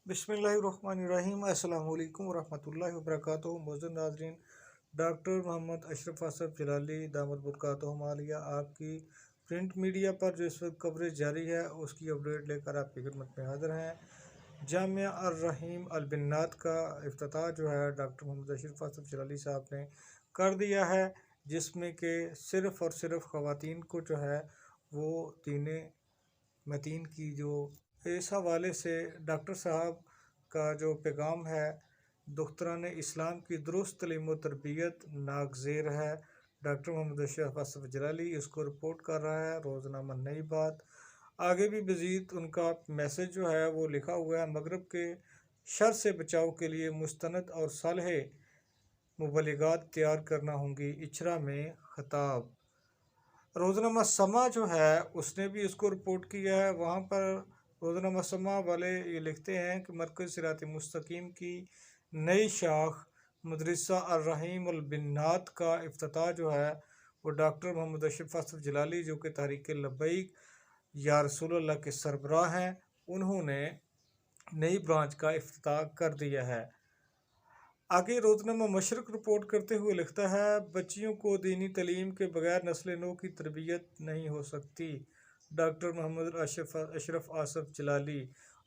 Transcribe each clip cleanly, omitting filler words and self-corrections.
बिस्मिल्लाहिर्रहमानिर्रहीम। अस्सलाम वालेकुम वरहमतुल्लाहि वबरकातुहू। मोअज़्ज़ज़ नाज़रीन, डॉक्टर मोहम्मद अशरफ असद जलाली दामद बरकातुहू आलिया आपकी प्रिंट मीडिया पर जो इस वक्त कवरेज जारी है उसकी अपडेट लेकर आपकी खिदमत में हाज़िर हैं। जामिया अर्रहीम अलबिन्नात का इफ्तिताह जो है डॉक्टर मोहम्मद अशरफ असद जलाली साहब ने कर दिया है, जिसमें कि सिर्फ़ और सिर्फ ख़वातीन को जो है वो दीन मतीन की जो इस हवाले से डॉक्टर साहब का जो पैगाम है, दुख्तरान इस्लाम की दुरुस्त तालीम व तरबियत नागज़ेर है। डॉक्टर मोहम्मद अशरफ असद जलाली इसको रिपोर्ट कर रहा है रोज़नामा नई बात। आगे भी मज़ीद उनका मैसेज जो है वो लिखा हुआ है। मगरब के शर से बचाव के लिए मुस्तनद और सालह मुबलिगात तैयार करना होंगी। इचरा में खिताब। रोज़नामा समा जो है उसने भी इसको रिपोर्ट किया है। वहाँ पर रोज़नामा समा वाले ये लिखते हैं कि मरकज़ सिरात मुस्तकीम की नई शाख मदरसा अर्रहीम अलबिन्नात का इफ्तिताह जो है वो डॉक्टर मोहम्मद अशरफ असद जलाली जो कि तहरीक लब्बैक या रसूलुल्लाह के सरबराह हैं, उन्होंने नई ब्रांच का इफ्तिताह कर दिया है। आगे रोज़नामा मशरक रिपोर्ट करते हुए लिखता है, बच्चियों को दीनी तालीम के बगैर नस्ल नो की तरबियत नहीं हो सकती। डॉक्टर मोहम्मद अशरफ असद जलाली।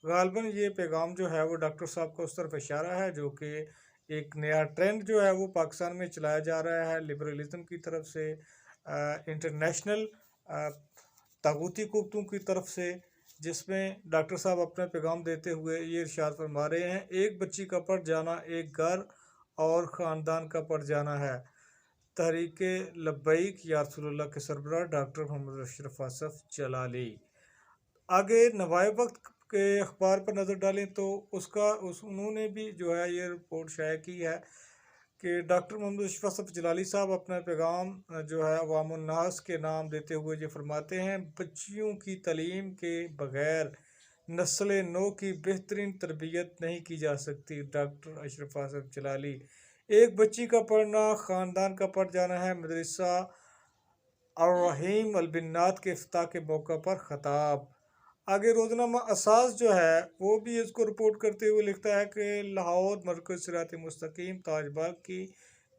गालबन ये पैगाम जो है वो डॉक्टर साहब का उस तरफ इशारा है जो कि एक नया ट्रेंड जो है वो पाकिस्तान में चलाया जा रहा है लिबरलिज़म की तरफ से, इंटरनेशनल तागूती कुव्वतों की तरफ से, जिसमें डॉक्टर साहब अपना पैगाम देते हुए ये इरशाद फरमा रहे हैं, एक बच्ची का पड़ जाना एक घर और ख़ानदान का पड़ जाना है। तहरीक लब्बैक या रसूलुल्लाह के सरबराह डॉक्टर मोहम्मद अशरफ असद जलाली। आगे नवाए वक्त के अखबार पर नज़र डालें तो उन्होंने भी जो है ये रिपोर्ट शाया की है कि डॉक्टर मोहम्मद अशरफ असद जलाली साहब अपना पैगाम जो है अवामुन्नास के नाम देते हुए ये फरमाते हैं, बच्चियों की तालीम के बग़ैर नस्ल नो की बेहतरीन तरबियत नहीं की जा सकती। डॉक्टर अशरफ असद जलाली। एक बच्ची का पढ़ना ख़ानदान का पढ़ जाना है। मदरसा अर्रहीम अलबिन्नात के इफ्तिताह के मौका पर खिताब। आगे रोज़नामा असास जो है वो भी इसको रिपोर्ट करते हुए लिखता है कि लाहौर मरकज़ सिरात मुस्तकीम ताजबाग की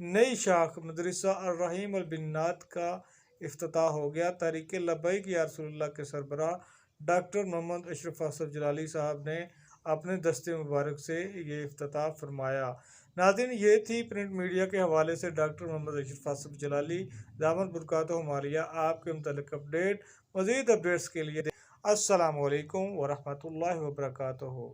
नई शाख मदरसा अर्रहीम अलबिन्नात का इफ्तिताह हो गया। तहरीक लब्बैक या रसूलुल्लाह के सरबराह डॉक्टर मोहम्मद अशरफ असद जलाली साहब ने अपने दस्ते मुबारक से ये इफ्तिताह फरमाया। नाज़रीन, ये थी प्रिंट मीडिया के हवाले से डॉक्टर मोहम्मद अशरफ असद जलाली दामद बरकातुहू मालिया आपके मुतल्लिक़ अपडेट। मज़ीद अपडेट्स के लिए अस्सलामु अलैकुम वरहमतुल्लाहि वबरकातुहू।